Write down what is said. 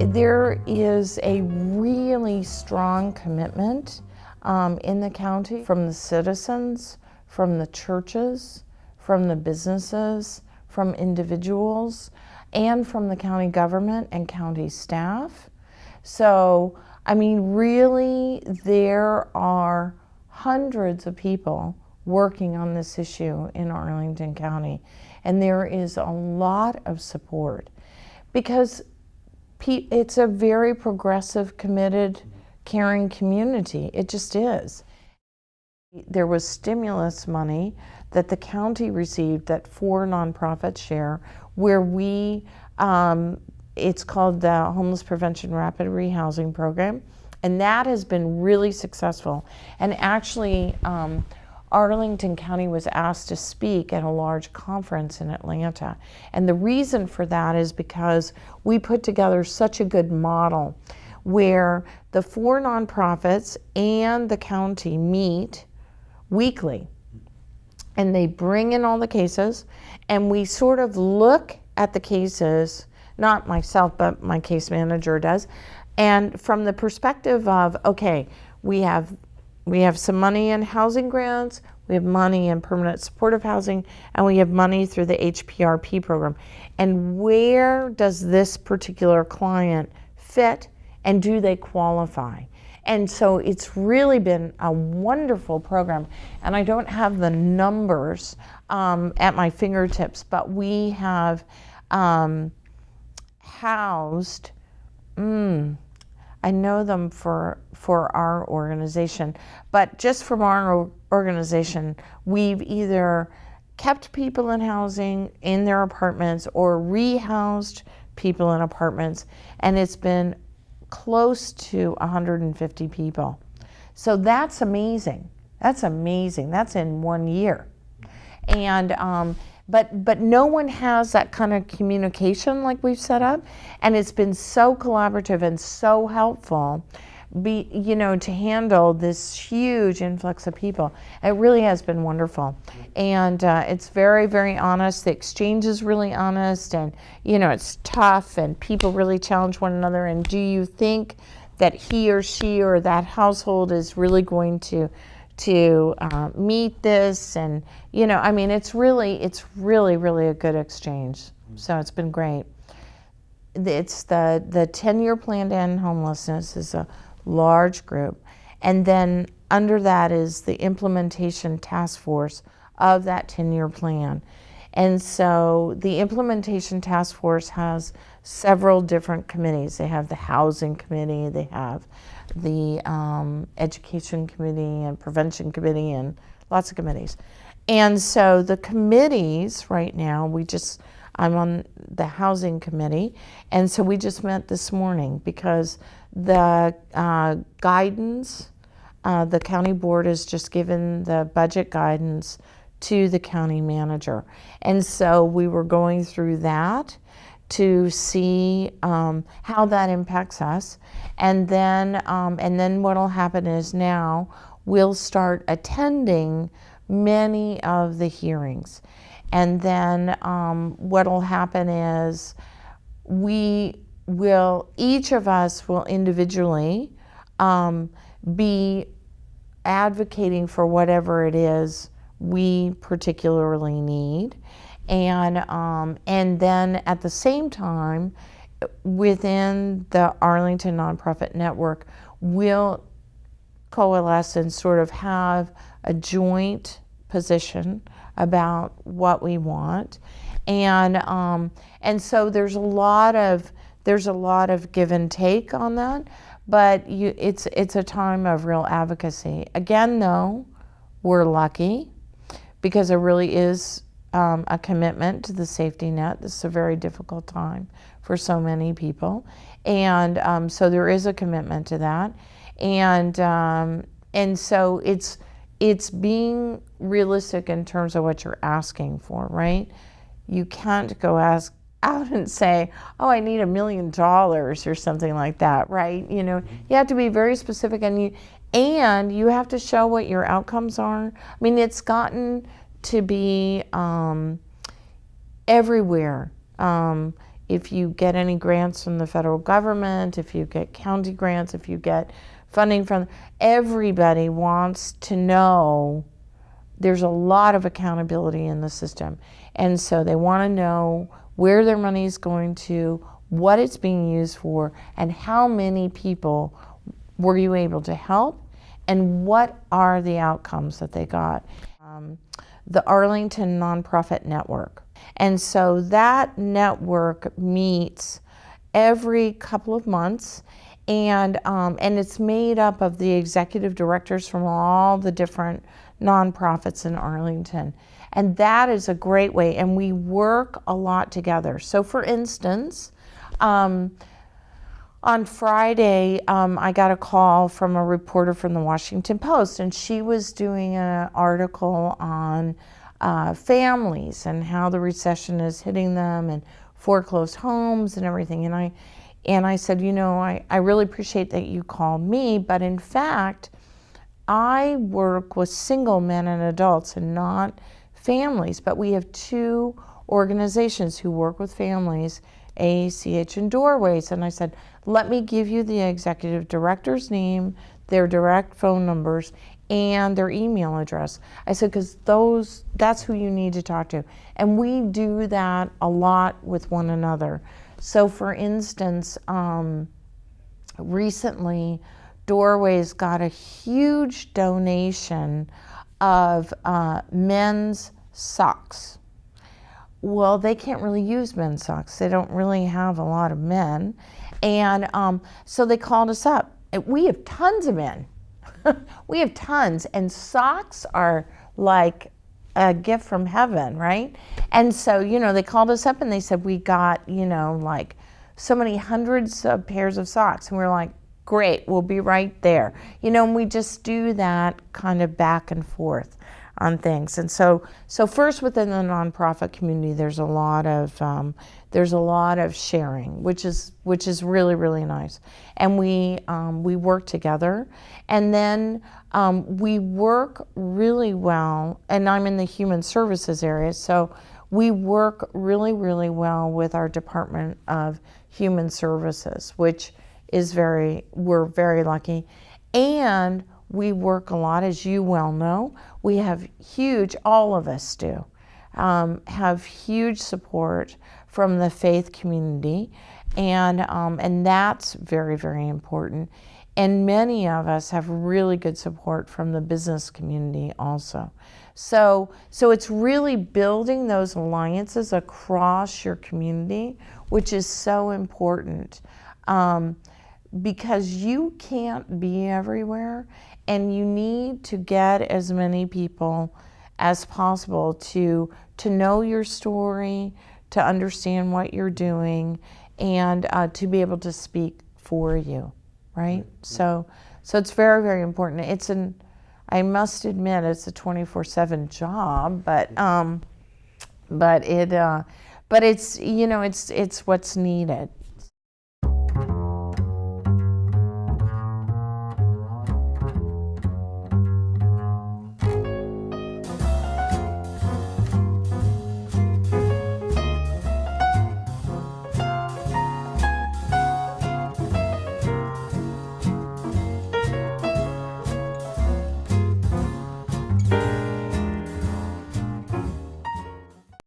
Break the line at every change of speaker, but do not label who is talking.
There is a really strong commitment in the county from the citizens, from the churches, from the businesses, from individuals, and from the county government and county staff. So, I mean, really, there are hundreds of people working on this issue in Arlington County, and there is a lot of support because it's a very progressive, committed, caring community. It just is. There was stimulus money that the county received that 4 nonprofits share, where we, it's called the Homeless Prevention Rapid Rehousing Program, and that has been really successful. And actually, Arlington County was asked to speak at a large conference in Atlanta. And the reason for that is because we put together such a good model where the 4 nonprofits and the county meet weekly. And they bring in all the cases, and we sort of look at the cases, not myself, but my case manager does, and from the perspective of, okay, we have some money in housing grants, we have money in permanent supportive housing, and we have money through the HPRP program. And where does this particular client fit, and do they qualify? And so it's really been a wonderful program. And I don't have the numbers at my fingertips, but we have housed, I know them for our organization, but just from our organization, we've either kept people in housing in their apartments or rehoused people in apartments, and it's been close to 150 people. So that's amazing. That's amazing. That's in 1 year. And but no one has that kind of communication like we've set up, and it's been so collaborative and so helpful, to handle this huge influx of people. It really has been wonderful, and it's very, very honest. The exchange is really honest, and it's tough, and people really challenge one another. And do you think that he or she or that household is really going to meet this? And it's really a good exchange. So it's been great. It's the 10-year plan to end homelessness is a large group, and then under that is the implementation task force of that 10-year plan. And so the implementation task force has several different committees. They have the housing committee, they have the education committee and prevention committee, and lots of committees. And so the committees right now, I'm on the housing committee, and so we just met this morning because the guidance, the county board has just given the budget guidance to the county manager. And so we were going through that to see how that impacts us. And then what'll happen is now we'll start attending many of the hearings. And then what'll happen is each of us will individually be advocating for whatever it is we particularly need. And then at the same time, within the Arlington Nonprofit Network, we'll coalesce and sort of have a joint position about what we want. And so there's a lot of give and take on that, but it's a time of real advocacy. Again, though, we're lucky because there really is a commitment to the safety net. This is a very difficult time for so many people, and so there is a commitment to that, and so it's being realistic in terms of what you're asking for, right? You can't go ask out and say, oh, I need $1 million or something like that, right? You have to be very specific, and you have to show what your outcomes are. I mean, it's gotten to be everywhere if you get any grants from the federal government, if you get county grants, if you get funding from, everybody wants to know there's a lot of accountability in the system. And so they want to know where their money is going to, what it's being used for, and how many people were you able to help, and what are the outcomes that they got. The Arlington Nonprofit Network. And so that network meets every couple of months, and it's made up of the executive directors from all the different nonprofits in Arlington. And that is a great way, and we work a lot together. So for instance, on Friday, I got a call from a reporter from the Washington Post, and she was doing an article on families and how the recession is hitting them and foreclosed homes and everything. And I said, I really appreciate that you called me, but in fact, I work with single men and adults and not families, but we have two organizations who work with families, AACH and Doorways. And I said, let me give you the executive director's name, their direct phone numbers, and their email address. I said, because that's who you need to talk to. And we do that a lot with one another. So for instance, recently, Doorways got a huge donation of men's socks. Well, they can't really use men's socks. They don't really have a lot of men. And so they called us up. We have tons of men. We have tons. And socks are like a gift from heaven, right? And so, they called us up and they said, we got, like so many hundreds of pairs of socks. And we're like, great, we'll be right there. And we just do that kind of back and forth on things. And so first within the nonprofit community, there's a lot of sharing, which is really, really nice. And we work together, and then we work really well. And I'm in the human services area, so we work really, really well with our Department of Human Services, which is we're very lucky. And we work a lot, as you well know. We have all of us do, have huge support from the faith community, and that's very, very important. And many of us have really good support from the business community also. So it's really building those alliances across your community, which is so important, because you can't be everywhere. And you need to get as many people as possible to know your story, to understand what you're doing, and to be able to speak for you, right? So it's very, very important. I must admit, it's a 24/7 job, but it's it's what's needed.